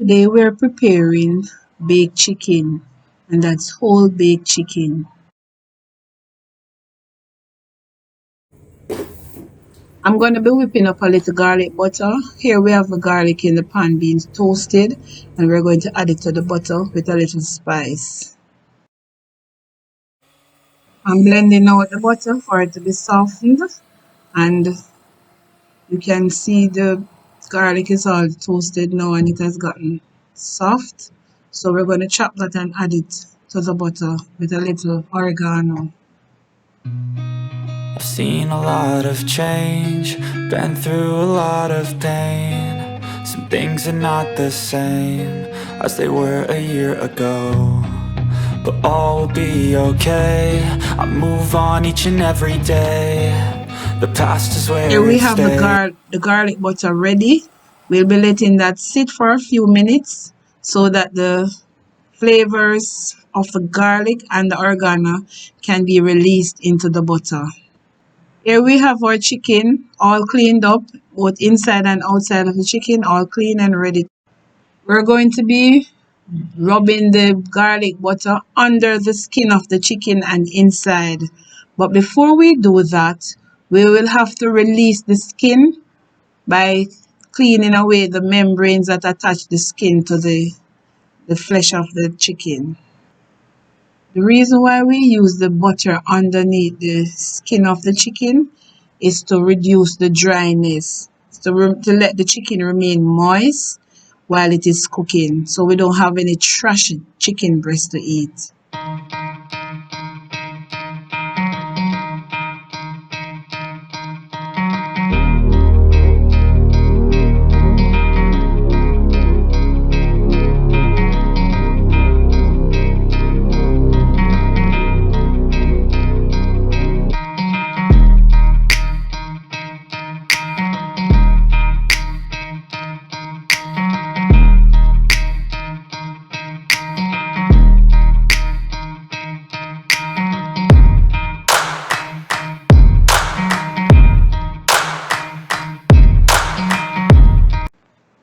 Today we're preparing baked chicken, and that's whole baked chicken. I'm going to be whipping up a little garlic butter. Here we have the garlic in the pan being toasted, and we're going to add it to the butter with a little spice. I'm blending out the butter for it to be softened, and you can see the garlic is all toasted now and it has gotten soft. So we're going to chop that and add it to the butter with a little oregano. I've seen a lot of change, been through a lot of pain. Some things are not the same as they were a year ago, but all will be okay. I move on each and every day. The past is where Here we it have stays. the garlic butter ready. We'll be letting that sit for a few minutes so that the flavors of the garlic and the oregano can be released into the butter. Here we have our chicken all cleaned up, both inside and outside of the chicken, all clean and ready. We're going to be rubbing the garlic butter under the skin of the chicken and inside. But before we do that, we will have to release the skin by cleaning away the membranes that attach the skin to the flesh of the chicken. The reason why we use the butter underneath the skin of the chicken is to reduce the dryness, to let the chicken remain moist while it is cooking, so we don't have any trashy chicken breast to eat.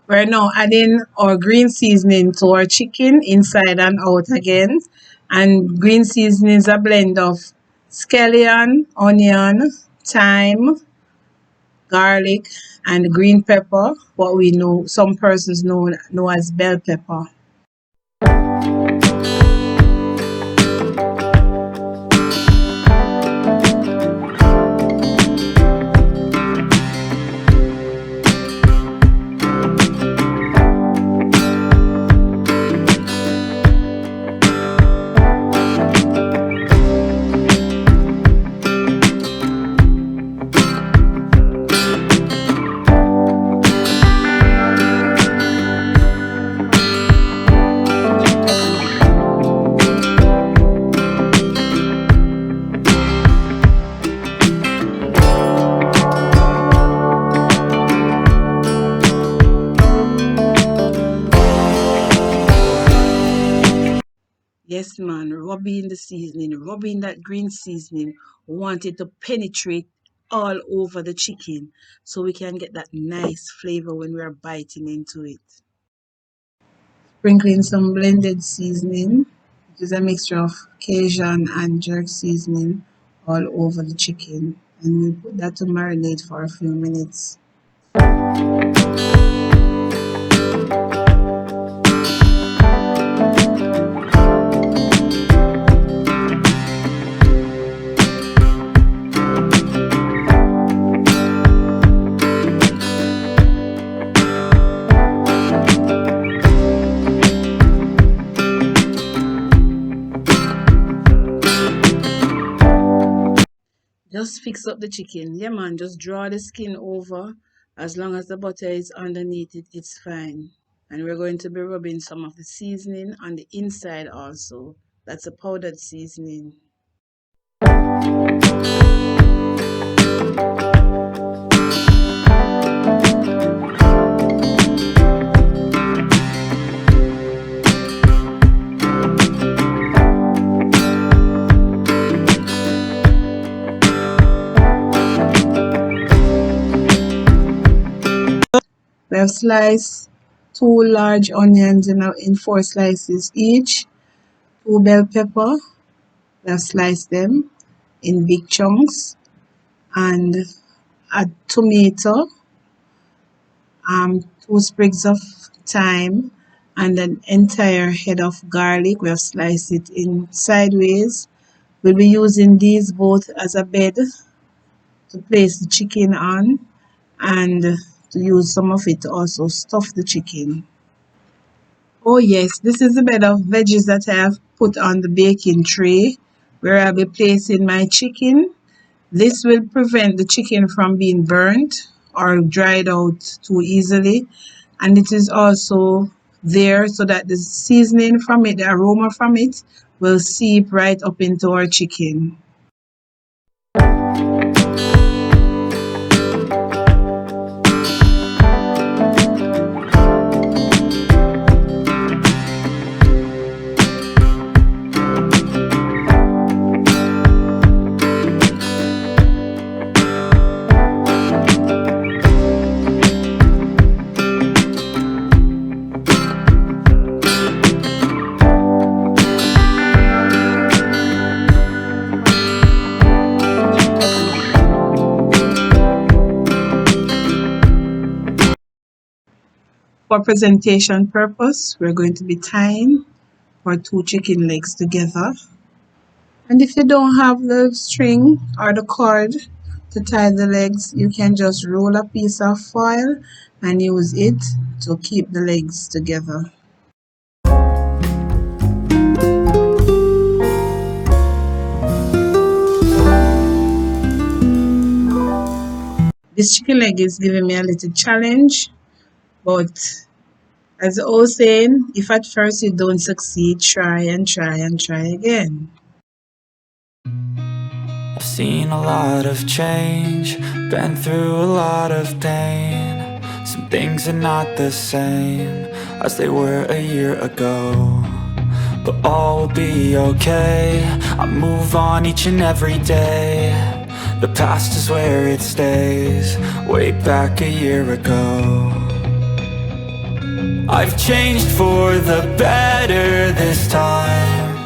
We're now adding our green seasoning to our chicken inside and out again. And green seasoning is a blend of scallion, onion, thyme, garlic, and green pepper, what we know some persons know as bell pepper. Yes, man, rubbing the seasoning, rubbing that green seasoning. We want it to penetrate all over the chicken so we can get that nice flavor when we're biting into it. Sprinkling some blended seasoning, which is a mixture of Cajun and jerk seasoning all over the chicken. And we put that to marinate for a few minutes. Just fix up the chicken. Yeah, man, just draw the skin over. As long as the butter is underneath it, it's fine. And we're going to be rubbing some of the seasoning on the inside also. That's a powdered seasoning. We have sliced 2 large onions in 4 slices each, 2 bell pepper, we have sliced them in big chunks, and a tomato, 2 sprigs of thyme, and an entire head of garlic. We have sliced it in sideways. We'll be using these both as a bed to place the chicken on, and to use some of it to also stuff the chicken. Oh yes, this is the bed of veggies that I have put on the baking tray where I'll be placing my chicken. This will prevent the chicken from being burnt or dried out too easily, and it is also there so that the seasoning from it, the aroma from it, will seep right up into our chicken. For presentation purpose, we're going to be tying our 2 chicken legs together. And if you don't have the string or the cord to tie the legs, you can just roll a piece of foil and use it to keep the legs together. This chicken leg is giving me a little challenge, but as the old saying, if at first you don't succeed, try and try and try again. I've seen a lot of change, been through a lot of pain. Some things are not the same as they were a year ago, but all will be okay. I move on each and every day. The past is where it stays, way back a year ago. I've changed for the better this time.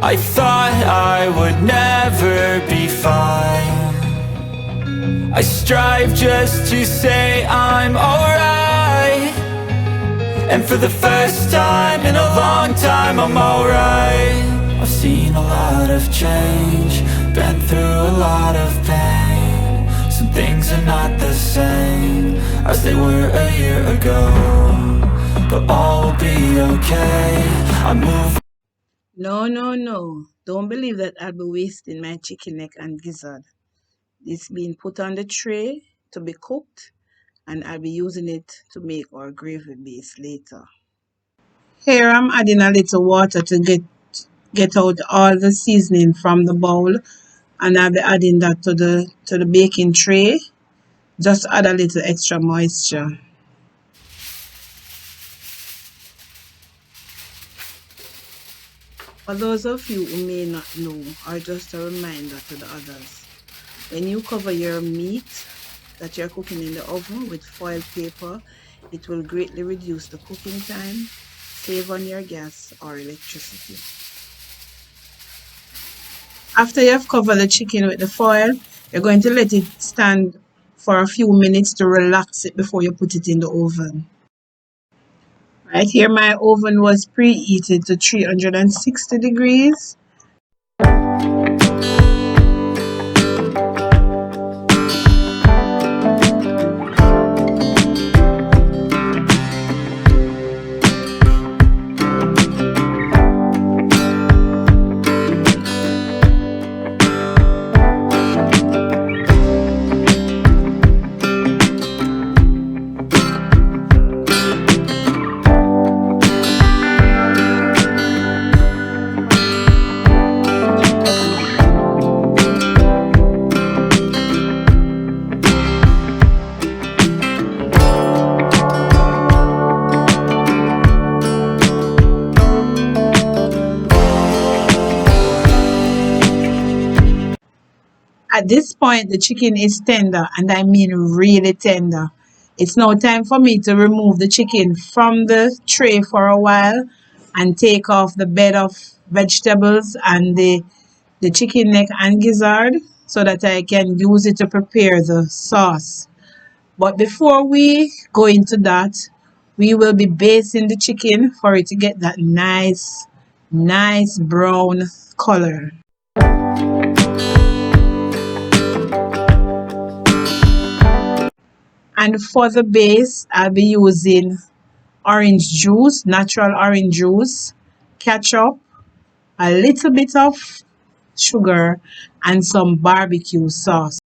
I thought I would never be fine. I strive just to say I'm alright, and for the first time in a long time I'm alright. I've seen a lot of change, been through a lot of pain. Some things are not the same as they were a year ago, but all will be okay. I move. No. Don't believe that I'll be wasting my chicken neck and gizzard. It's being put on the tray to be cooked, and I'll be using it to make our gravy base later. Here I'm adding a little water to get out all the seasoning from the bowl, and I'll be adding that to the baking tray. Just add a little extra moisture. For those of you who may not know, or just a reminder to the others, when you cover your meat that you're cooking in the oven with foil paper, it will greatly reduce the cooking time, save on your gas or electricity. After you have covered the chicken with the foil, you're going to let it stand for a few minutes to relax it before you put it in the oven. Right here, my oven was preheated to 360 degrees. At this point, the chicken is tender, and I mean really tender. It's now time for me to remove the chicken from the tray for a while and take off the bed of vegetables and the chicken neck and gizzard so that I can use it to prepare the sauce. But before we go into that, we will be basting the chicken for it to get that nice brown color. And for the base, I'll be using orange juice, natural orange juice, ketchup, a little bit of sugar, and some barbecue sauce.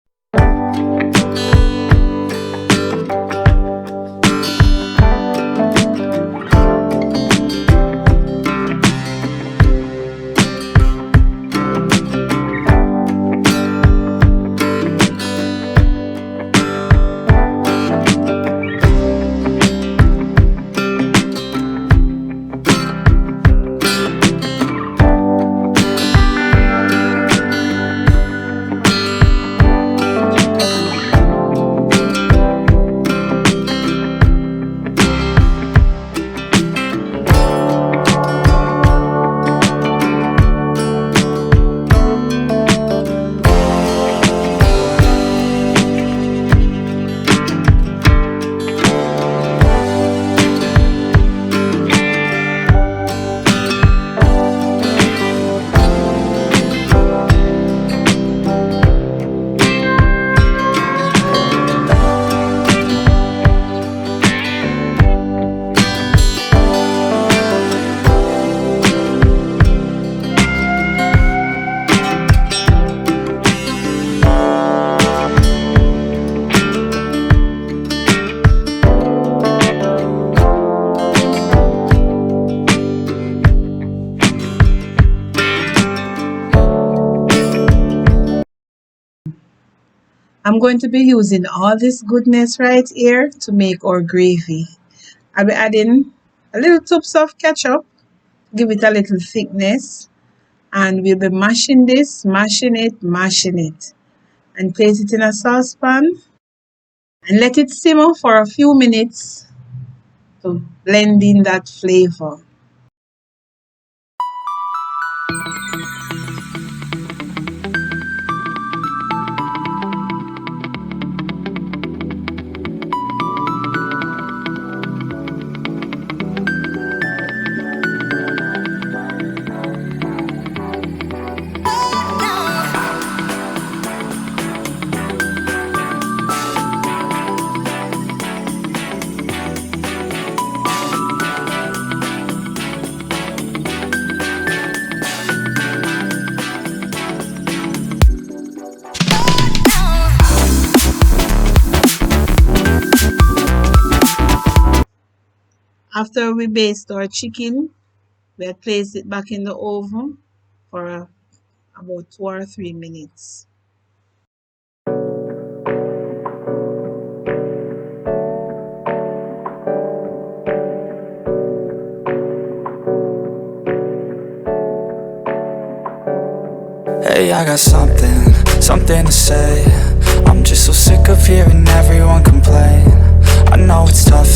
I'm going to be using all this goodness right here to make our gravy. I'll be adding a little tubs of ketchup, give it a little thickness, and we'll be mashing this, mashing it, and place it in a saucepan and let it simmer for a few minutes to blend in that flavor. After we baste our chicken, we'll place it back in the oven for about 2 or 3 minutes. Hey, I got something to say. I'm just so sick of hearing everyone complain. I know it's tough